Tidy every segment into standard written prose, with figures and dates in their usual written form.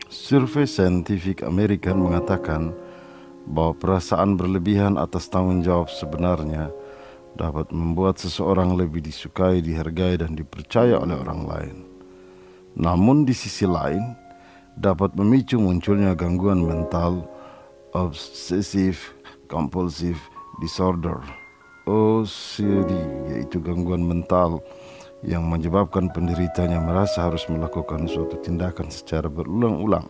Survei saintifik American mengatakan bahwa perasaan berlebihan atas tanggung jawab sebenarnya dapat membuat seseorang lebih disukai, dihargai, dan dipercaya oleh orang lain. Namun di sisi lain, dapat memicu munculnya gangguan mental obsessive compulsive disorder OCD, yaitu gangguan mental yang menyebabkan penderitanya merasa harus melakukan suatu tindakan secara berulang-ulang.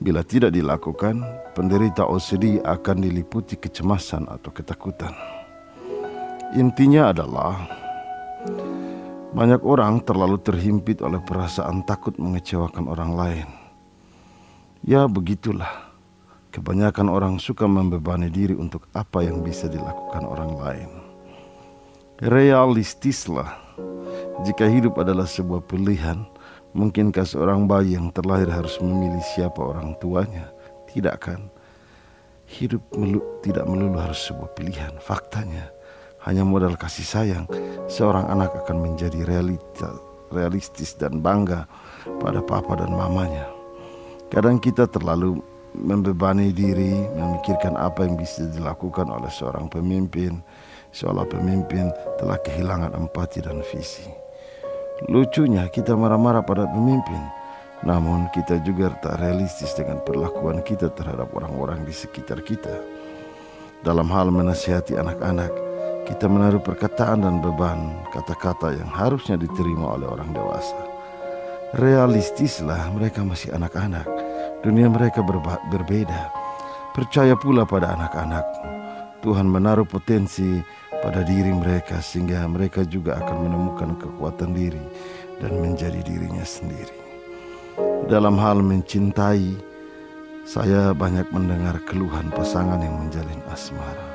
Bila tidak dilakukan, penderita OCD akan diliputi kecemasan atau ketakutan. Intinya adalah banyak orang terlalu terhimpit oleh perasaan takut mengecewakan orang lain. Ya begitulah, kebanyakan orang suka membebani diri untuk apa yang bisa dilakukan orang lain. Realistislah, jika hidup adalah sebuah pilihan, mungkinkah seorang bayi yang terlahir harus memilih siapa orang tuanya? Tidak kan? Hidup tidak melulu harus sebuah pilihan. Faktanya, hanya modal kasih sayang, seorang anak akan menjadi realistis dan bangga pada papa dan mamanya. Kadang kita terlalu membebani diri, memikirkan apa yang bisa dilakukan oleh seorang pemimpin, seolah pemimpin telah kehilangan empati dan visi. Lucunya kita marah-marah pada pemimpin, namun kita juga tak realistis dengan perlakuan kita terhadap orang-orang di sekitar kita. Dalam hal menasihati anak-anak, kita menaruh perkataan dan beban kata-kata yang harusnya diterima oleh orang dewasa. Realistislah, mereka masih anak-anak, dunia mereka berbeda. Percaya pula pada anak-anak, Tuhan menaruh potensi pada diri mereka sehingga mereka juga akan menemukan kekuatan diri dan menjadi dirinya sendiri. Dalam hal mencintai, saya banyak mendengar keluhan pasangan yang menjalin asmara.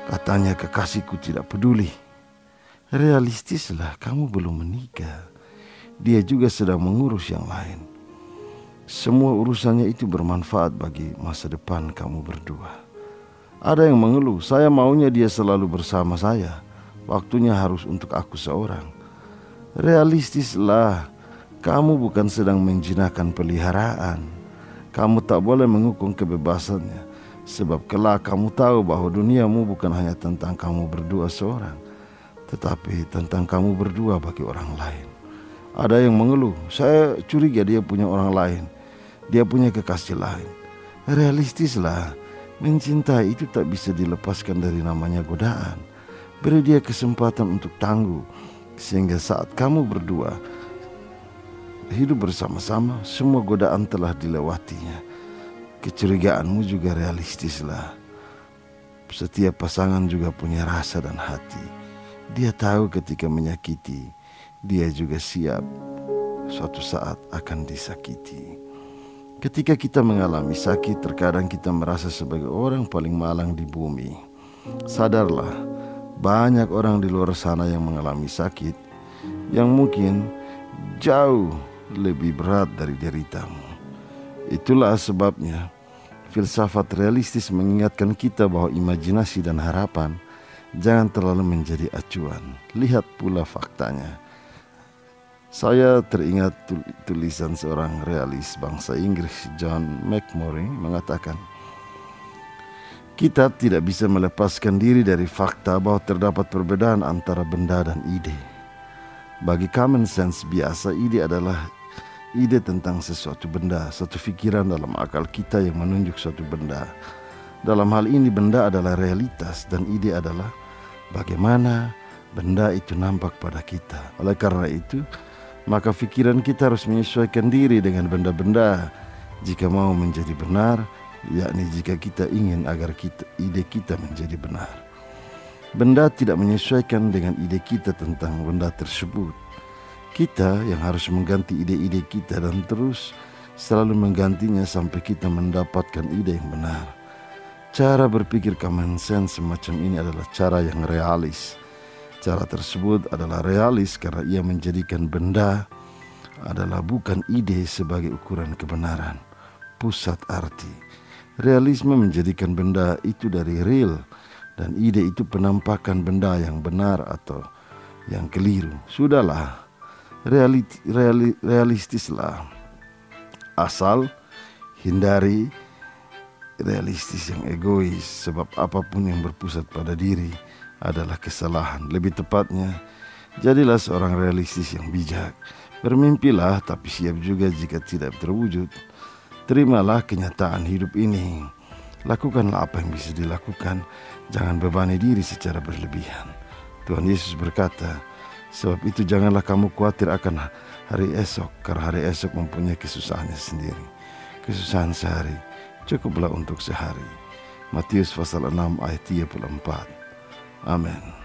Katanya kekasihku tidak peduli. Realistislah, kamu belum menikah. Dia juga sedang mengurus yang lain. Semua urusannya itu bermanfaat bagi masa depan kamu berdua. Ada yang mengeluh, saya maunya dia selalu bersama saya. Waktunya harus untuk aku seorang. Realistislah, kamu bukan sedang menjinakkan peliharaan. Kamu tak boleh menghukum kebebasannya, sebab kelak kamu tahu bahwa duniamu bukan hanya tentang kamu berdua seorang, tetapi tentang kamu berdua bagi orang lain. Ada yang mengeluh, saya curiga dia punya orang lain, dia punya kekasih lain. Realistislah, mencintai itu tak bisa dilepaskan dari namanya godaan. Beri dia kesempatan untuk tangguh, sehingga saat kamu berdua hidup bersama-sama, semua godaan telah dilewatinya. Kecurigaanmu juga realistislah. Setiap pasangan juga punya rasa dan hati. Dia tahu ketika menyakiti, dia juga siap suatu saat akan disakiti. Ketika kita mengalami sakit, terkadang kita merasa sebagai orang paling malang di bumi. Sadarlah, banyak orang di luar sana yang mengalami sakit yang mungkin jauh lebih berat dari deritamu. Itulah sebabnya filsafat realistis mengingatkan kita bahwa imajinasi dan harapan jangan terlalu menjadi acuan. Lihat pula faktanya. Saya teringat tulisan seorang realis bangsa Inggris, John McMurray, mengatakan, kita tidak bisa melepaskan diri dari fakta bahwa terdapat perbedaan antara benda dan ide. Bagi common sense biasa, ide adalah ide tentang sesuatu benda, satu pikiran dalam akal kita yang menunjuk suatu benda. Dalam hal ini benda adalah realitas dan ide adalah bagaimana benda itu nampak pada kita. Oleh karena itu, maka pikiran kita harus menyesuaikan diri dengan benda-benda jika mau menjadi benar, yakni jika kita ingin agar ide kita menjadi benar. Benda tidak menyesuaikan dengan ide kita tentang benda tersebut. Kita yang harus mengganti ide-ide kita dan terus selalu menggantinya sampai kita mendapatkan ide yang benar. Cara berpikir common sense semacam ini adalah cara yang realis. Cara tersebut adalah realis karena ia menjadikan benda adalah bukan ide sebagai ukuran kebenaran, pusat arti. Realisme menjadikan benda itu dari real dan ide itu penampakan benda yang benar atau yang keliru. Sudahlah, realistislah. Asal hindari realistis yang egois, sebab apapun yang berpusat pada diri adalah kesalahan. Lebih tepatnya, jadilah seorang realistis yang bijak. Bermimpilah, tapi siap juga jika tidak terwujud. Terimalah kenyataan hidup ini. Lakukanlah apa yang bisa dilakukan. Jangan bebani diri secara berlebihan. Tuhan Yesus berkata, sebab itu janganlah kamu khawatir akan hari esok, karena hari esok mempunyai kesusahannya sendiri. Kesusahan sehari cukuplah untuk sehari. Matius pasal 6 ayat 34. Amin.